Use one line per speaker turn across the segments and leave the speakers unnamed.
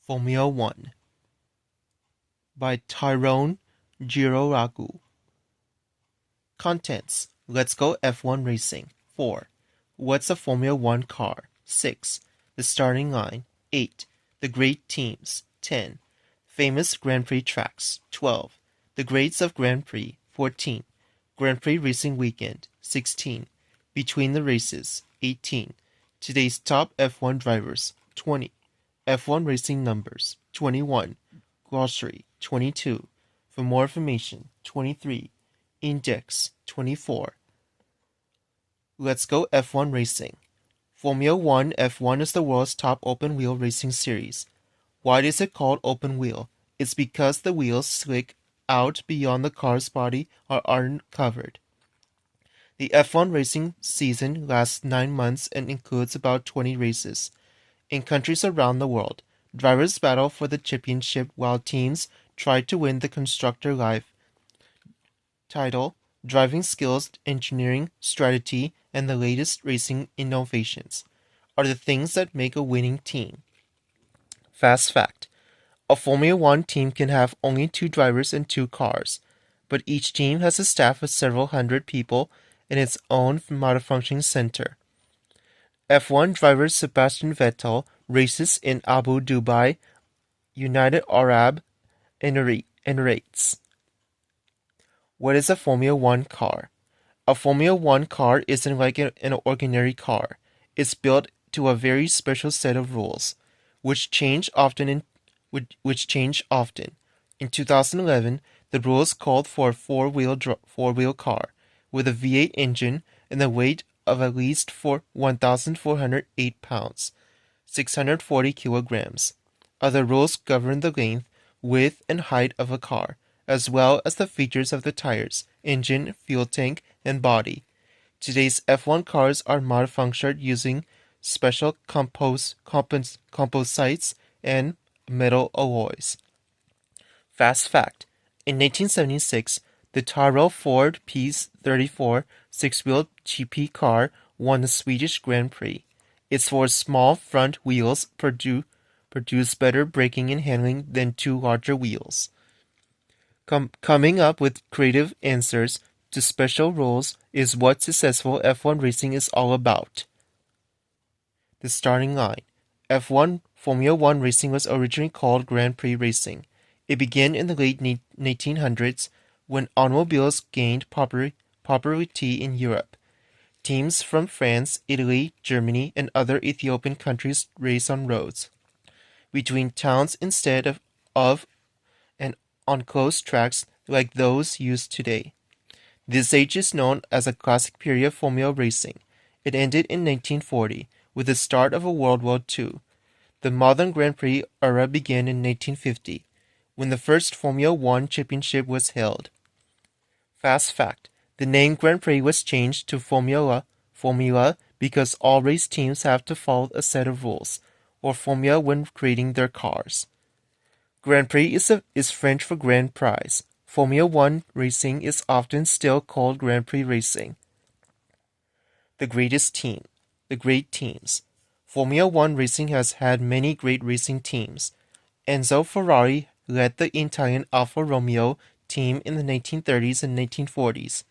Formula One by Tyrone Giroragu. Contents: Let's Go F1 Racing. 4. What's a Formula One car? 6. The starting line. 8. The great teams. 10. Famous Grand Prix tracks. 12. The grades of Grand Prix. 14. Grand Prix racing weekend. 16. Between the races. 18. Today's top F1 drivers. 20. F1 racing numbers. 21. Glossary. 22. For more information. 23. Index. 24. Let's Go F1 Racing. Formula One F1 is the world's top open-wheel racing series. Why is it called open wheel? It's because the wheels slick out beyond the car's body or aren't covered. The F1 racing season lasts 9 months and includes about 20 races. In countries around the world, drivers battle for the championship while teams try to win the Constructor Life title. Driving skills, engineering, strategy, and the latest racing innovations are the things that make a winning team. Fast fact: a Formula One team can have only 2 drivers and 2 cars, but each team has a staff of several hundred people in its own malfunctioning center. F1 driver Sebastian Vettel races in Abu Dhabi, United Arab Emirates. What is a Formula One car? A Formula One car isn't like an ordinary car. It's built to a very special set of rules, which change often. In 2011, the rules called for a four-wheel car with a V8 engine and a weight of at least 1,408 pounds, 640 kilograms. Other rules govern the length, width, and height of a car, as well as the features of the tires, engine, fuel tank, and body. Today's F1 cars are manufactured using special composites and metal alloys. Fast fact: in 1976, the Tyrrell Ford P34 six-wheel GP car won the Swedish Grand Prix. Its 4 small front wheels produce better braking and handling than 2 larger wheels. Coming up with creative answers to special rules is what successful F1 racing is all about. The starting line. Formula One racing was originally called Grand Prix racing. It began in the late 1900s when automobiles gained popularity in Europe. Teams from France, Italy, Germany, and other Ethiopian countries race on roads between towns instead of and on closed tracks like those used today. This age is known as a classic period of Formula racing. It ended in 1940 with the start of World War II. The modern Grand Prix era began in 1950, when the first Formula One championship was held. Fast fact: the name Grand Prix was changed to Formula because all race teams have to follow a set of rules, or formula, when creating their cars. Grand Prix is French for Grand Prize. Formula One racing is often still called Grand Prix racing. The great teams. Formula One racing has had many great racing teams. Enzo Ferrari led the Italian Alfa Romeo team in the 1930s and 1940s,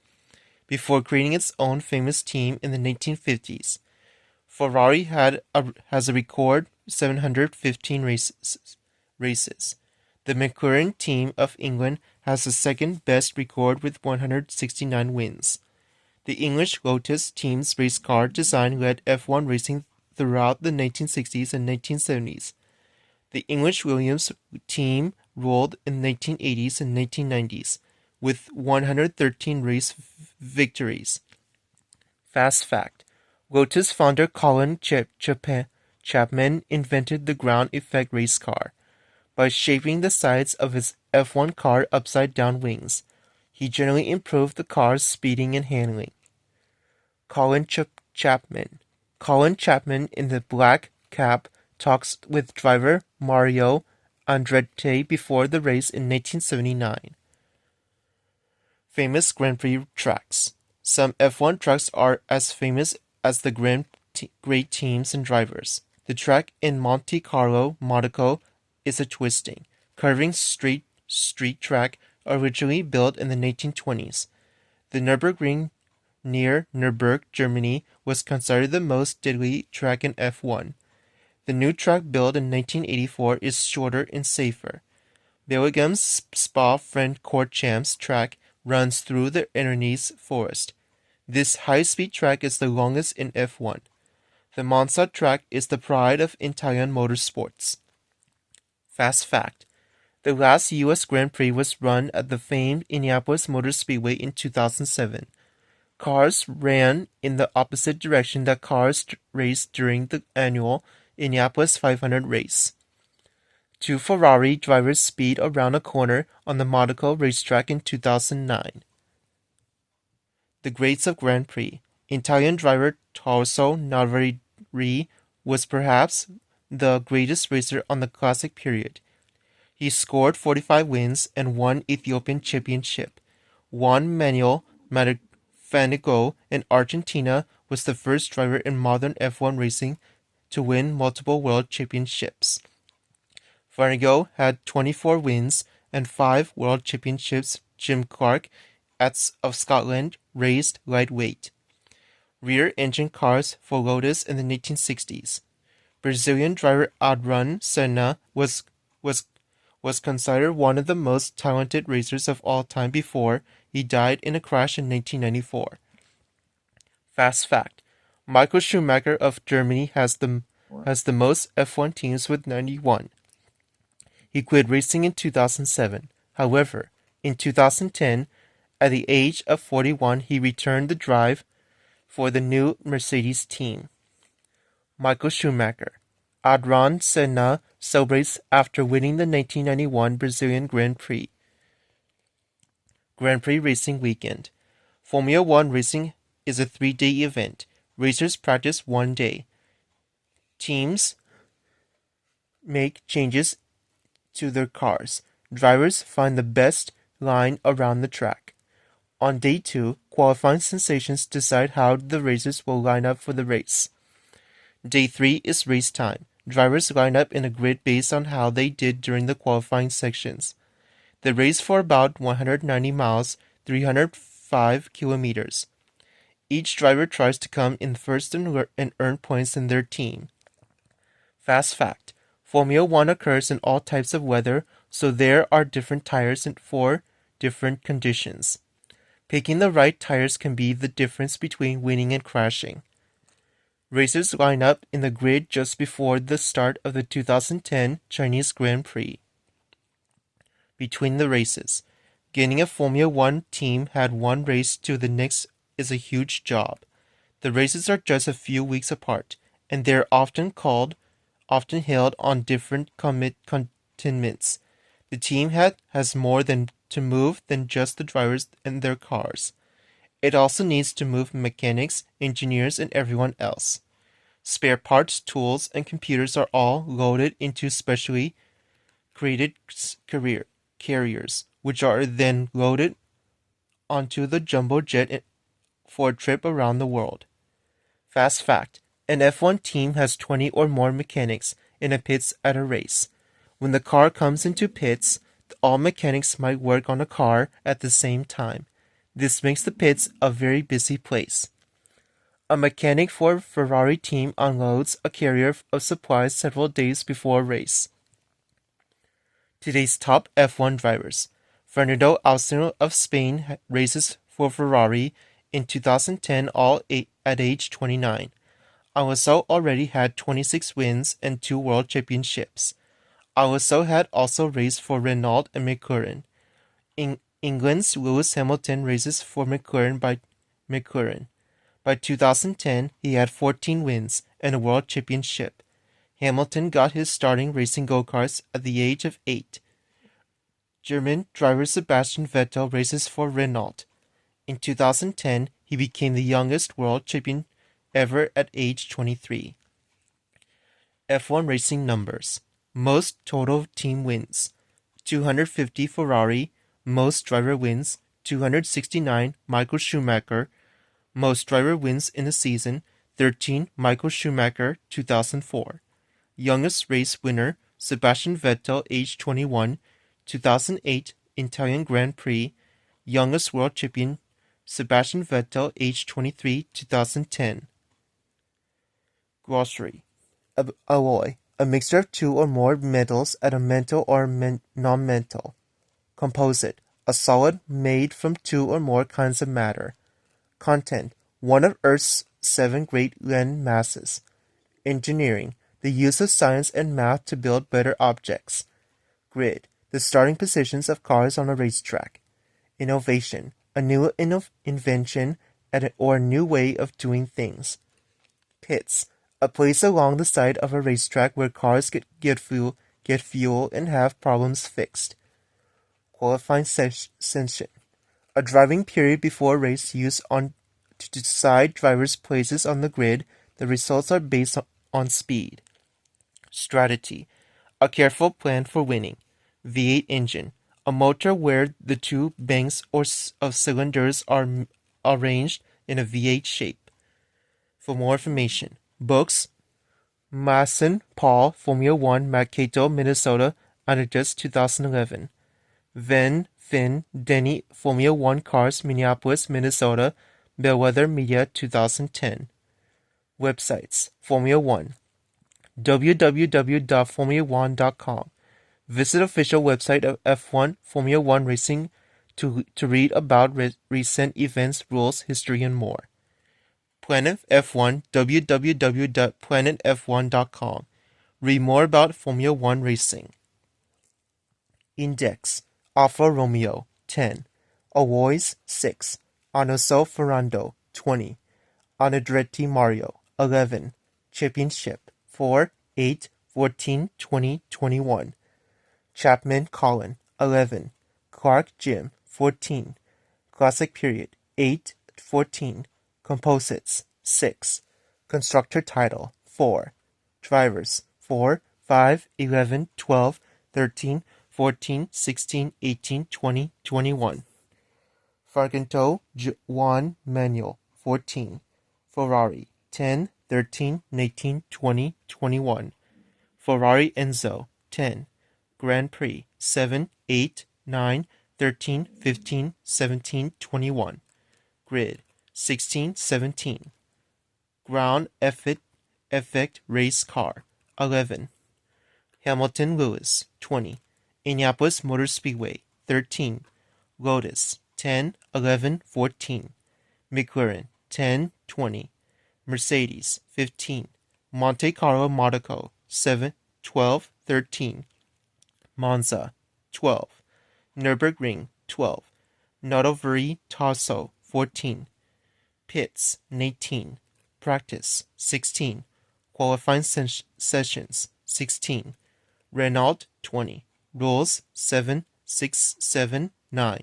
before creating its own famous team in the 1950s. Ferrari has a record 715 races. The McLaren team of England has the second best record with 169 wins. The English Lotus team's race car design led F1 racing throughout the 1960s and 1970s. The English Williams team ruled in the 1980s and 1990s with 113 race victories. Fast fact: Lotus founder Colin Chapman invented the ground effect race car. By shaping the sides of his F1 car upside-down wings, he generally improved the car's speeding and handling. Colin Chapman. Colin Chapman in the black cap talks with driver Mario Andretti before the race in 1979. Famous Grand Prix tracks. Some F1 tracks are as famous as the great teams and drivers. The track in Monte Carlo, Monaco, is a twisting, curving street track originally built in the 1920s. The Nürburgring near Nürburgring, Germany, was considered the most deadly track in F1. The new track built in 1984 is shorter and safer. Belgium's Spa-Francorchamps track runs through the Ardennese forest. This high-speed track is the longest in F1. The Monza track is the pride of Italian motorsports. Fast fact: the last U.S. Grand Prix was run at the famed Indianapolis Motor Speedway in 2007. Cars ran in the opposite direction that cars raced during the annual Indianapolis 500 race. Two Ferrari drivers speed around a corner on the Monaco racetrack in 2009. The greats of Grand Prix. Italian driver Tommaso Navarri was perhaps the greatest racer on the classic period. He scored 45 wins and won Ethiopian championship. Juan Manuel Fangio in Argentina was the first driver in modern F1 racing to win multiple world championships. Fangio had 24 wins and 5 world championships. Jim Clark of Scotland raced lightweight rear-engine cars for Lotus in the 1960s. Brazilian driver Ayrton Senna was considered one of the most talented racers of all time before he died in a crash in 1994. Fast fact: Michael Schumacher of Germany has the most F1 teams with 91. He quit racing in 2007. However, in 2010, at the age of 41, he returned the drive for the new Mercedes team. Michael Schumacher. Ayrton Senna celebrates after winning the 1991 Brazilian Grand Prix. Grand Prix racing weekend. Formula One racing is a 3-day event. Racers practice 1 day. Teams make changes to their cars. Drivers find the best line around the track. On day 2, qualifying sensations decide how the racers will line up for the race. Day 3 is race time. Drivers line up in a grid based on how they did during the qualifying sections. They race for about 190 miles, 305 kilometers. Each driver tries to come in first and earn points in their team. Fast fact: Formula One occurs in all types of weather, so there are different tires for different conditions. Picking the right tires can be the difference between winning and crashing. Racers line up in the grid just before the start of the 2010 Chinese Grand Prix. Between the races, getting a Formula One team had one race to the next is a huge job. The races are just a few weeks apart, and they're often held on different continents. The team has more to move than just the drivers and their cars. It also needs to move mechanics, engineers, and everyone else. Spare parts, tools, and computers are all loaded into specially created carriers, which are then loaded onto the jumbo jet for a trip around the world. Fast fact: an F1 team has 20 or more mechanics in a pits at a race. When the car comes into pits, all mechanics might work on a car at the same time. This makes the pits a very busy place. A mechanic for a Ferrari team unloads a carrier of supplies several days before a race. Today's top F1 drivers. Fernando Alonso of Spain races for Ferrari in 2010 at age 29. Alonso already had 26 wins and 2 world championships. Alonso had also raced for Renault and McLaren. England's Lewis Hamilton races for McLaren by McLaren. By 2010, he had 14 wins and a world championship. Hamilton got his starting racing go-karts at the age of 8. German driver Sebastian Vettel races for Renault. In 2010, he became the youngest world champion ever at age 23. F1 racing numbers. Most total team wins: 250 Ferrari. Most driver wins: 269 Michael Schumacher. Most driver wins in the season: 13 Michael Schumacher, 2004. Youngest race winner: Sebastian Vettel, age 21, 2008 Italian Grand Prix, youngest world champion, Sebastian Vettel, age 23, 2010. Glossary. Alloy, a mixture of two or more metals at a metal or non-metal. Composite, a solid made from two or more kinds of matter. Content, one of Earth's 7 great land masses. Engineering, the use of science and math to build better objects. Grid, the starting positions of cars on a racetrack. Innovation, a new invention or a new way of doing things. Pits, a place along the side of a racetrack where cars get fuel and have problems fixed. Qualifying session, a driving period before a race used to decide drivers' places on the grid. The results are based on speed. Strategy, a careful plan for winning. V8 engine, a motor where the two banks of cylinders are arranged in a V8 shape. For more information, books, Masson, Paul, Formula One, Mankato, Minnesota, Anarchist, 2011. Venn, Finn, Denny, Formula One Cars, Minneapolis, Minnesota, Bellwether Media, 2010. Websites, Formula One, www.formula1.com. Visit official website of F1 Formula One Racing to read about recent events, rules, history, and more. Planet F1, www.planetf1.com. Read more about Formula One racing. Index, Alfa Romeo, 10. Alloys, 6. Anoso Ferrando, 20. Andretti Mario, 11. Championship, 4, 8, 14, 20, 21. Chapman Colin, 11. Clark Jim, 14. Classic period, 8, 14. Composites, 6. Constructor title, 4. Drivers, 4, 5, 11, 12, 13, 14, 16, 18, 20, 21. Fargento Juan Manuel, 14. Ferrari, 10, 13, 19, 20, 21. Ferrari Enzo, 10. Grand Prix, 7, 8, 9, 13, 15, 17, 21. Grid, 16, 17. Ground effect race car, 11. Hamilton Lewis, 20. Indianapolis Motor Speedway, 13. Lotus, 10, 11, 14. McLaren, 10, 20. Mercedes, 15. Monte Carlo Monaco, 7, 12, 13. Monza, 12. Nürburgring, 12. Notoveri Tasso, 14. Pits, 18. Practice, 16. Qualifying sessions, 16. Renault, 20. Rules, 7, 6, 7, 9.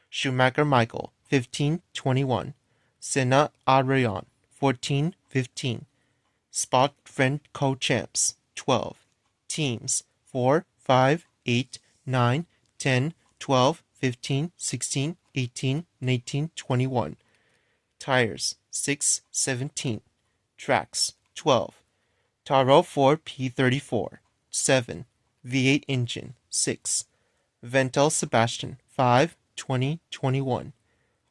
Schumacher Michael, 15, 21. Senna Adrian, 14, 15. Spot Friend Co-Champs, 12. Teams, 4, 5, 8, 9, 10, 12, 15, 16, 18, 19, 21. Tires, 6, 17. Tracks, 12. Taro 4 P34, 7. V8 engine, 6. Vettel Sebastian, 5, 20, 21.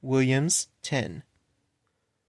Williams, 10.